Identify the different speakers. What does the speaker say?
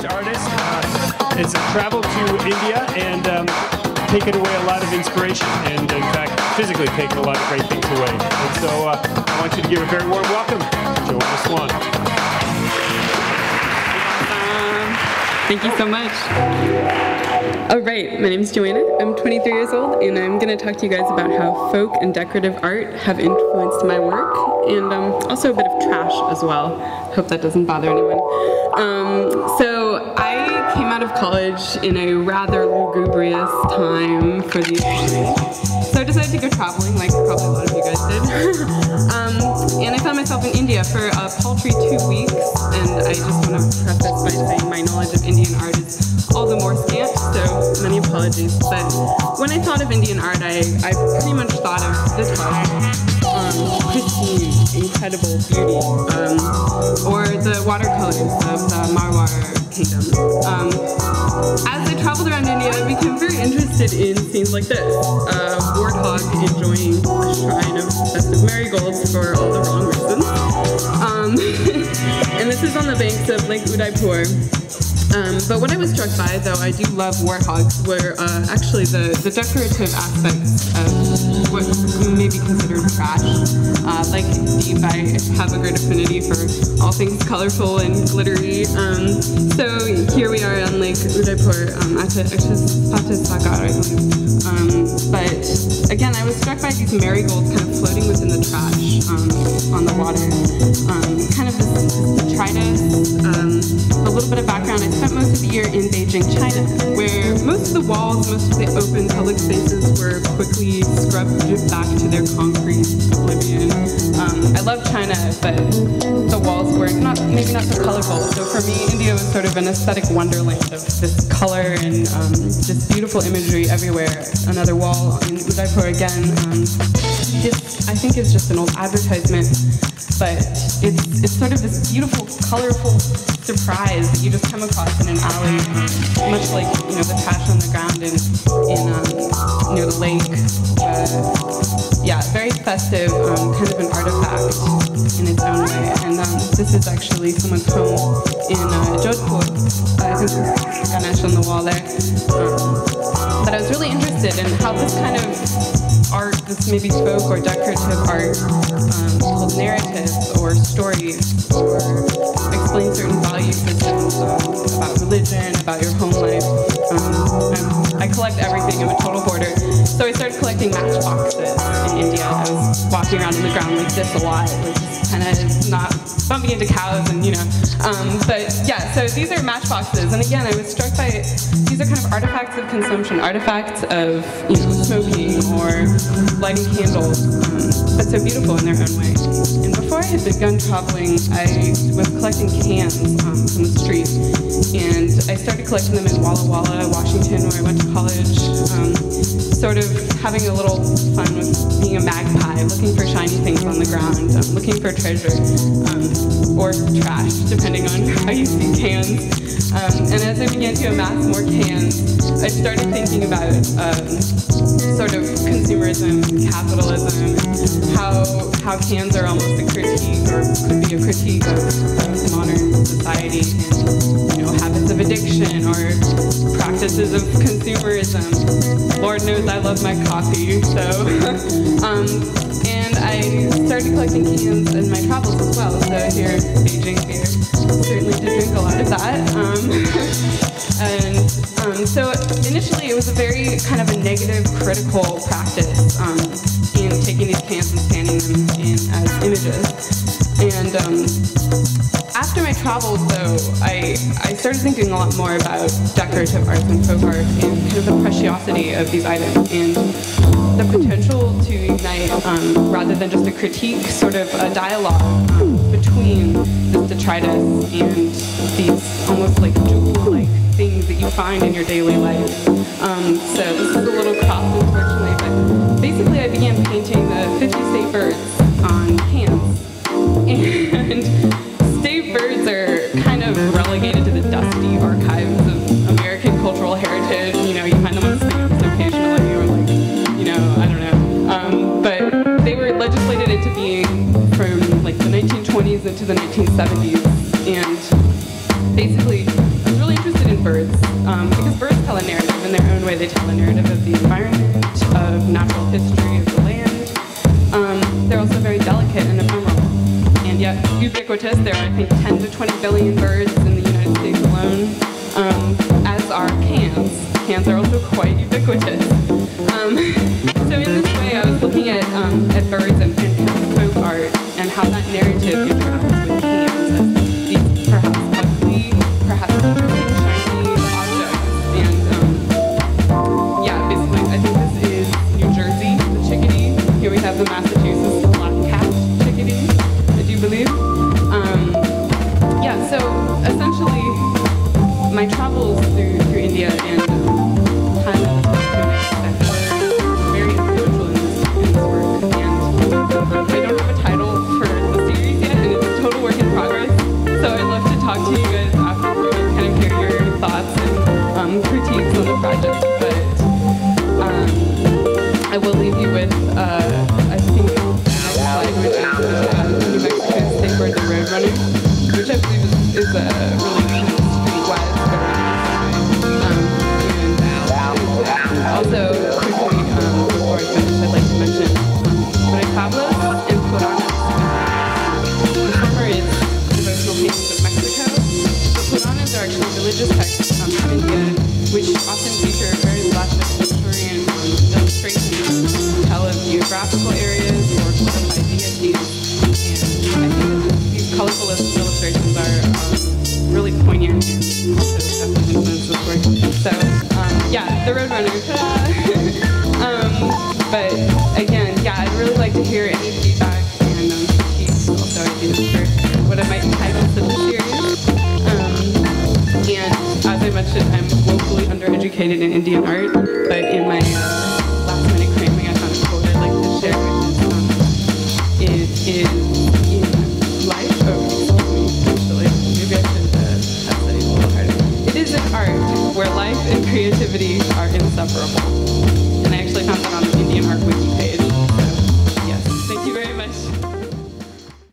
Speaker 1: next artist is a travel to India and taken away a lot of inspiration, and in fact, physically taken a lot of great things away. And so I want you to give a very warm welcome to Joanna Swan.
Speaker 2: Thank you so much. All right, my name is Joanna. I'm 23 years old, and I'm going to talk to you guys about how folk and decorative art have influenced my work, and also a bit of trash as well. Hope that doesn't bother anyone. So I came out of college in a rather lugubrious time for the economy. So I decided to go traveling, like probably a lot of you guys did. And I found myself in India for a paltry 2 weeks, and I just want to preface by saying my knowledge of Indian art is all the more scant, so many apologies. But when I thought of Indian art, I pretty much thought of this art, pristine, incredible beauty, or the watercolors of the Marwar kingdom. As I traveled around India, I became very interested in scenes like this. A warthog enjoying a shrine of festive marigolds for all the wrong reasons. And this is on the banks of Lake Udaipur. But what I was struck by, though I do love warthogs, were actually the decorative aspects of what may be considered trash. Like Deep, I have a great affinity for all things colorful and glittery. So here we are on Lake Udaipur, Sagar, I believe. But again, I was struck by these marigolds kind of floating within the trash on the water. Kind of this detritus, a little bit of background. I spent most of the year in Beijing, China, where most of the walls, most of the open public spaces were quickly scrubbed back to their concrete oblivion. I love China, but the walls were maybe not so colorful. So for me, India was sort of an aesthetic wonderland of this color and this beautiful imagery everywhere. Another wall in Udaipur again. This, I think, is just an old advertisement, but it's sort of this beautiful, colorful surprise that you just come across in an alley, much like the trash on the ground in near the lake. Yeah, very festive, kind of an artifact in its own way. And this is actually someone's home in Jodhpur. I think there's Ganesh on the wall there. But I was really interested in how this kind of art, this maybe folk or decorative art, told narratives or stories or explain certain value systems about religion, about your home life. I collect everything. I'm a total hoarder. So I started collecting matchboxes in India. I was walking around on the ground like this a lot, which is kind of not bumping into cows and but yeah, so these are matchboxes. And again, I was struck by, these are kind of artifacts of consumption, artifacts of smoking or lighting candles, but so beautiful in their own way. And before I had begun traveling, I was collecting cans from the street, and I started collecting them in Walla Walla, Washington, where I went to college, sort of having a little fun with being a magpie, looking for shiny things on the ground, looking for treasure, or trash, depending on how you see cans. And as I began to amass more cans, I started thinking about sort of consumerism, capitalism, how cans are almost a critique, or could be a critique of modern society, and habits of addiction or practices of consumerism. Lord knows I love my coffee, so and I started collecting cans in my travels as well. So here, Beijing beer, certainly did drink a lot of that. So initially it was a very kind of a negative, critical practice in taking these cans and scanning them in as images. And after my travels, though, I started thinking a lot more about decorative arts and folk art and kind of the preciosity of these items and the potential to ignite, rather than just a critique, sort of a dialogue between this detritus and these almost like jewel-like things that you find in your daily life. So this is a little cropped, unfortunately, but basically I began painting the 50 state birds on cans. And state birds are kind of relegated to the dusty archives of American cultural heritage. You find them on stamps occasionally, or I don't know. But they were legislated into being from like the 1920s into the 1970s. And basically, I was really birds, because birds tell a narrative in their own way. They tell a narrative of the environment, of natural history of the land. They're also very delicate and ephemeral, and yet ubiquitous. There are, I think, 10 to 20 billion birds in the United States alone, as are cans. Cans are also quite ubiquitous. So in this way, I was looking at birds and folk art and how that narrative interacts with cans as these perhaps ugly, perhaps interesting, shiny objects. And yeah, basically, I think this is New Jersey, the chickadee. Here we have the Massachusetts black cat chickadee, I do believe. Yeah, so essentially, my travels through India and Thailand very influential in this work. And I don't have a title for the series yet, and it's a total work in progress. So I'd love to talk to you guys afterwards and kind of hear your thoughts and critiques on the project. But I will leave you with, I think, the next slide, which is New Mexico's State Bird, the Roadrunner, which I believe is a really streetwise also, quickly, before I finish, I'd like to mention retablos and Puranas. The former is devotional paintings of Mexico. The Puranas are actually religious texts from India, which often feature very luscious Victorian illustrations that tell of geographical areas or glorified deities. And I think that these colorful illustrations are really poignant and also definitely influence this work. So, yeah, the Roadrunner. But again, yeah, I'd really like to hear any feedback and critiques, also ideas for what I might title such a series. And as I mentioned, I'm woefully undereducated in Indian art, but in my last-minute cramming, I found a quote I'd like to share, which is, it is in life. Oh, excuse me, actually, maybe I should have studied a little harder. It is an art where life and creativity are inseparable. And I actually found that on the Indian Art Wiki page.